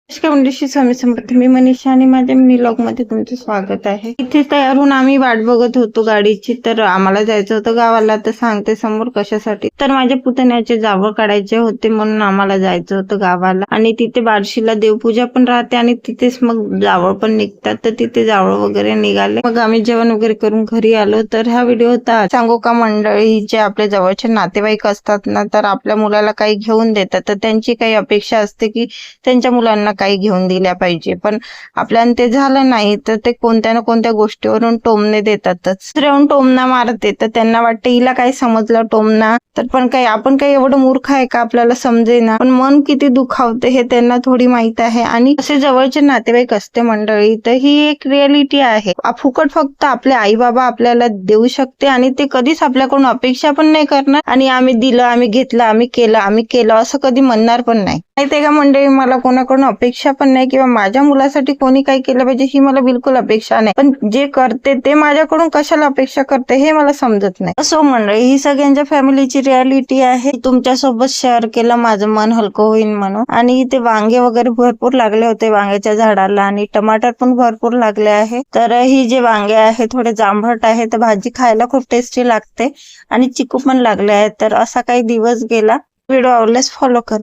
नमस्कार मंडळी, स्वामी समर्थ. मी मनीषा आणि माझ्या मिनी व्लॉग मध्ये तुमचं स्वागत आहे. इथे तयार होऊन आम्ही वाट बघत होतो गाडीची. तर आम्हाला जायचं होतं गावाला. तर सांगते समोर कशासाठी. तर माझ्या पुतण्याचे जावळ काढायचे होते म्हणून आम्हाला जायचं होतं गावाला. आणि तिथे बार्शीला देवपूजा पण राहते आणि तिथेच मग जावळ पण निघतात. तर तिथे जावळ वगैरे निघाले. मग आम्ही जेवण वगैरे करून घरी आलो. तर हा व्हिडिओ होता. सांगू का मंडळी, जे आपल्या जवळचे नातेवाईक असतात ना, तर आपल्या मुलाला काही घेऊन देतात. तर त्यांची काही अपेक्षा असते की त्यांच्या मुलांना काही घेऊन दिल्या पाहिजे, पण आपल्याला ते झालं नाही तर ते कोणत्या ना कोणत्या गोष्टीवरून टोमणे देतातच. दुसऱ्याहून टोमणा मारते तर त्यांना वाटतं हिला काय समजलं टोमणा, तर पण काही आपण काही एवढं मूर्ख आहे का आपल्याला समजेना. पण मन किती दुखावते हे त्यांना थोडी माहित आहे. आणि असे जवळचे नातेवाईक असते मंडळी, तर ही एक रियालिटी आहे. फुकट फक्त आपले आई बाबा आपल्याला देऊ शकते आणि ते कधीच आपल्याकडून अपेक्षा पण नाही करणार. आणि आम्ही दिलं, आम्ही घेतलं, आम्ही केलं असं कधी म्हणणार पण नाही. माहितीये का मंडळी, मला कोणाकडून अपेक्षा पण नाही किंवा माझ्या मुलासाठी कोणी काही केलं पाहिजे ही मला बिलकुल अपेक्षा नाही. पण जे करते ते माझ्याकडून कशाला अपेक्षा करते हे मला समजत नाही. असो मंडळी, ही सगळ्यांच्या फॅमिलीची रियालिटी आहे. तुमच्या सोबत शेअर केलं, माझं मन हलकं होईल म्हणून. आणि इथे वांगे वगैरे भरपूर लागले होते वांग्याच्या झाडाला आणि टमाटर पण भरपूर लागले आहे. तर ही जे वांगे आहे थोडे जांभट आहे, तर भाजी खायला खूप टेस्टी लागते. आणि चिकू पण लागले आहेत. तर असा काही दिवस गेला. व्हिडिओ आवडल्यास फॉलो कर.